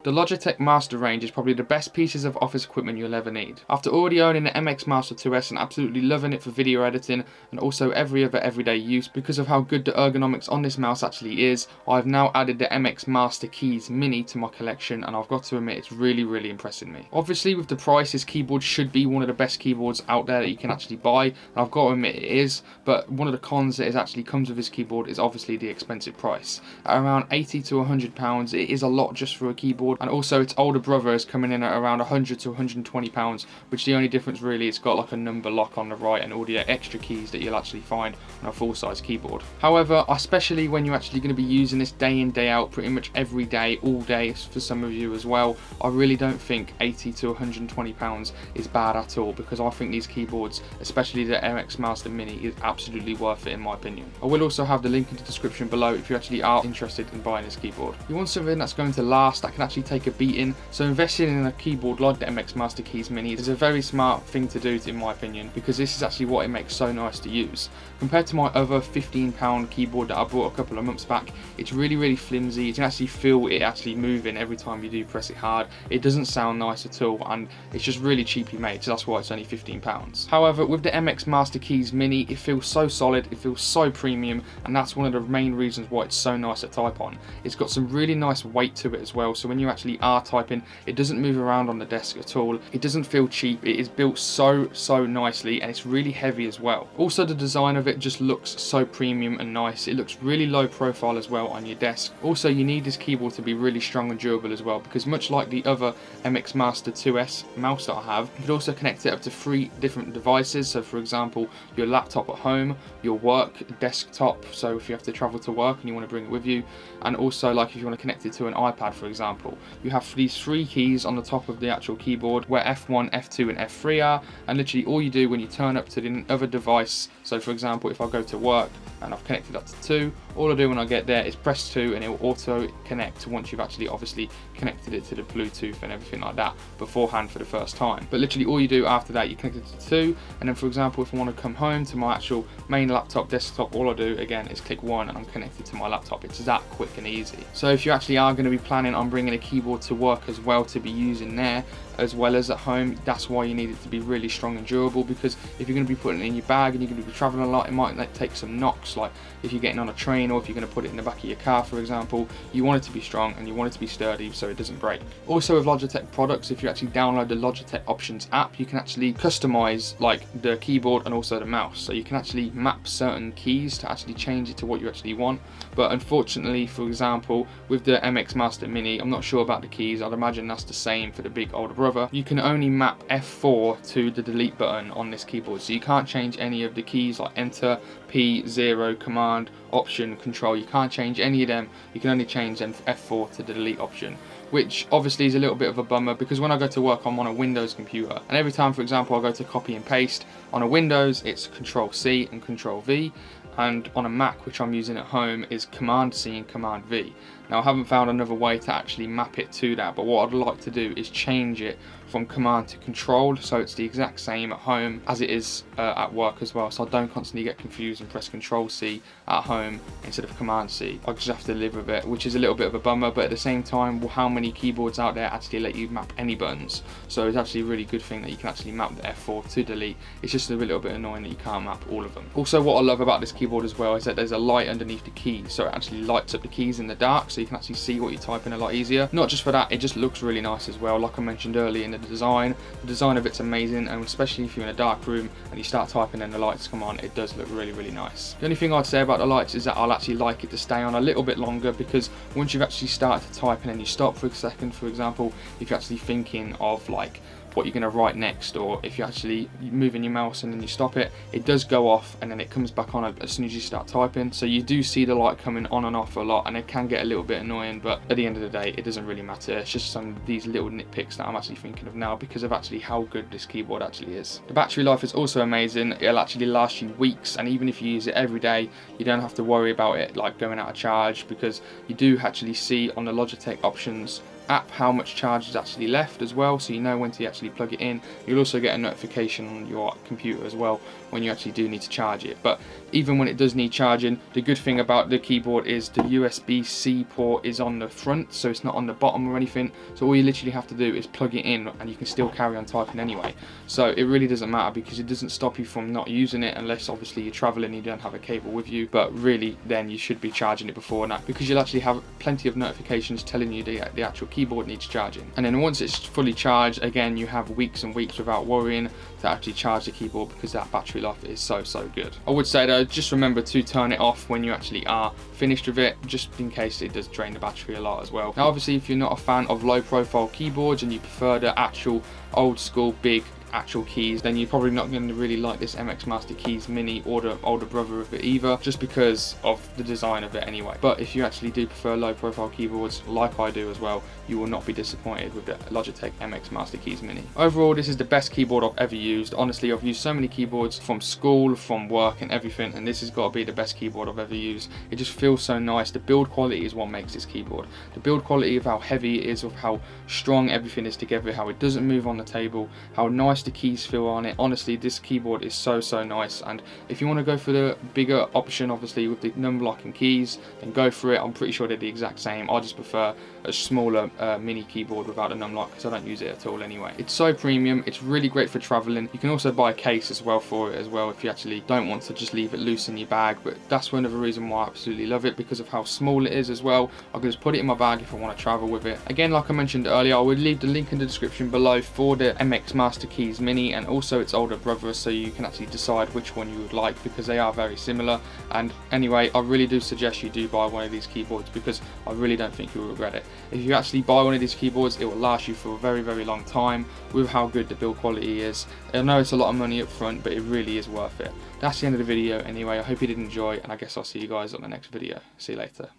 The Logitech Master range is probably the best pieces of office equipment you'll ever need. After already owning the MX Master 2S and absolutely loving it for video editing and also every other everyday use because of how good the ergonomics on this mouse actually is, I've now added the MX Master Keys Mini to my collection, and I've got to admit it's really impressing me. Obviously with the price, this keyboard should be one of the best keyboards out there that you can actually buy, and I've got to admit it is, but one of the cons that actually comes with this keyboard is obviously the expensive price. At around £80 to £100, it is a lot just for a keyboard. And also its older brother is coming in at around £100 to £120, which the only difference really, it's got like a number lock on the right and all the extra keys that you'll actually find on a full-size keyboard. However, especially when you're actually going to be using this day in, day out, pretty much every day, all day for some of you as well, I really don't think £80 to £120 is bad at all, because I think these keyboards, especially the MX Master Mini, is absolutely worth it in my opinion. I will also have the link in the description below if you actually are interested in buying this keyboard. You want something that's going to last, that can actually take a beating, so investing in a keyboard like the MX Master Keys Mini is a very smart thing to do in my opinion, because this is actually what it makes so nice to use. Compared to my other £15 keyboard that I bought a couple of months back, it's really flimsy. You can actually feel it actually moving every time you do press it hard. It doesn't sound nice at all, and it's just really cheaply made, so that's why it's only £15. However, with the MX Master Keys Mini, it feels so solid, it feels so premium, and that's one of the main reasons why it's so nice to type on. It's got some really nice weight to it as well, so when you actually are typing, it doesn't move around on the desk at all. It doesn't feel cheap. It is built so nicely, and it's really heavy as well. Also, the design of it just looks so premium and nice. It looks really low profile as well on your desk. Also, you need this keyboard to be really strong and durable as well, because much like the other MX Master 2S mouse that I have, you could also connect it up to 3 different devices. So for example, your laptop at home, your work desktop, so if you have to travel to work and you want to bring it with you, and also like if you want to connect it to an iPad for example. You have these 3 keys on the top of the actual keyboard where F1, F2 and F3 are, and literally all you do when you turn up to the other device, so for example if I go to work and I've connected up to 2, all I do when I get there is press 2 and it will auto connect once you've actually obviously connected it to the Bluetooth and everything like that beforehand for the first time. But literally all you do after that, you connect it to 2, and then for example if I want to come home to my actual main laptop desktop, all I do again is click 1 and I'm connected to my laptop. It's that quick and easy. So if you actually are going to be planning on bringing a keyboard to work as well to be using there as well as at home, that's why you need it to be really strong and durable, because if you're going to be putting it in your bag and you're going to be traveling a lot, it might take some knocks, like if you're getting on a train or if you're going to put it in the back of your car for example. You want it to be strong and you want it to be sturdy so it doesn't break. Also with Logitech products, if you actually download the Logitech Options app, you can actually customize like the keyboard and also the mouse, so you can actually map certain keys to actually change it to what you actually want. But unfortunately, for example with the MX Master Mini, I'm not sure about the keys. I'd imagine that's the same for the big older brother. You can only map F4 to the delete button on this keyboard, so you can't change any of the keys like enter, P, 0, command, option, control. You can't change any of them. You can only change them F4 to the delete option, which obviously is a little bit of a bummer, because when I go to work I'm on a Windows computer, and every time for example I go to copy and paste on a Windows it's Control C and Control V, and on a Mac which I'm using at home is Command C and Command V. Now I haven't found another way to actually map it to that, but what I'd like to do is change it from command to control, so it's the exact same at home as it is at work as well, so I don't constantly get confused and press Control C at home instead of Command C. I just have to live with it, which is a little bit of a bummer, but at the same time, how many keyboards out there actually let you map any buttons? So it's actually a really good thing that you can actually map the F4 to delete. It's just a little bit annoying that you can't map all of them. Also, what I love about this keyboard as well is that there's a light underneath the keys, so it actually lights up the keys in the dark, so you can actually see what you're typing a lot easier. Not just for that, it just looks really nice as well. Like I mentioned earlier in the design of it's amazing, and especially if you're in a dark room and you start typing and the lights come on, it does look really nice. The only thing I'd say about the lights is that I'll actually like it to stay on a little bit longer, because once you've actually started to type and then you stop for a second, for example, if you're actually thinking of like what you're going to write next, or if you're actually moving your mouse and then you stop it, it does go off and then it comes back on as soon as you start typing. So you do see the light coming on and off a lot, and it can get a little bit annoying, but at the end of the day it doesn't really matter. It's just some of these little nitpicks that I'm actually thinking of now because of actually how good this keyboard actually is. The battery life is also amazing. It'll actually last you weeks, and even if you use it every day, you don't have to worry about it like going out of charge, because you do actually see on the Logitech Options app how much charge is actually left as well, so you know when to actually plug it in. You'll also get a notification on your computer as well when you actually do need to charge it. But even when it does need charging, the good thing about the keyboard is the USB-C port is on the front, so it's not on the bottom or anything. So all you literally have to do is plug it in and you can still carry on typing anyway. So it really doesn't matter, because it doesn't stop you from not using it, unless obviously you're traveling and you don't have a cable with you. But really then you should be charging it before that, because you'll actually have plenty of notifications telling you the actual keyboard needs charging. And then once it's fully charged, again, you have weeks and weeks without worrying to actually charge the keyboard, because that battery life is so good. I would say though, just remember to turn it off when you actually are finished with it, just in case it does drain the battery a lot as well. Now obviously, if you're not a fan of low profile keyboards and you prefer the actual old school big actual keys, then you're probably not going to really like this MX Master Keys Mini or the older brother of it either, just because of the design of it anyway. But if you actually do prefer low profile keyboards like I do as well, you will not be disappointed with the Logitech MX Master Keys Mini. Overall, this is the best keyboard I've ever used. Honestly, I've used so many keyboards from school, from work and everything, and this has got to be the best keyboard I've ever used. It just feels so nice. The build quality is what makes this keyboard. The build quality of how heavy it is, of how strong everything is together, how it doesn't move on the table, how nice the keys feel on it. Honestly, this keyboard is so nice. And if you want to go for the bigger option, obviously with the number locking keys, then go for it. I'm pretty sure they're the exact same. I just prefer a smaller mini keyboard without a num lock, because I don't use it at all anyway. It's so premium. It's really great for traveling. You can also buy a case as well for it as well, if you actually don't want to just leave it loose in your bag. But that's one of the reasons why I absolutely love it, because of how small it is as well. I can just put it in my bag if I want to travel with it. Again, like I mentioned earlier, I would leave the link in the description below for the MX Master Keys Mini and also its older brother, so you can actually decide which one you would like, because they are very similar. And anyway, I really do suggest you do buy one of these keyboards, because I really don't think you'll regret it. If you actually buy one of these keyboards, it will last you for a very long time with how good the build quality is. I know it's a lot of money up front, but it really is worth it. That's the end of the video anyway. I hope you did enjoy, and I guess I'll see you guys on the next video. See you later.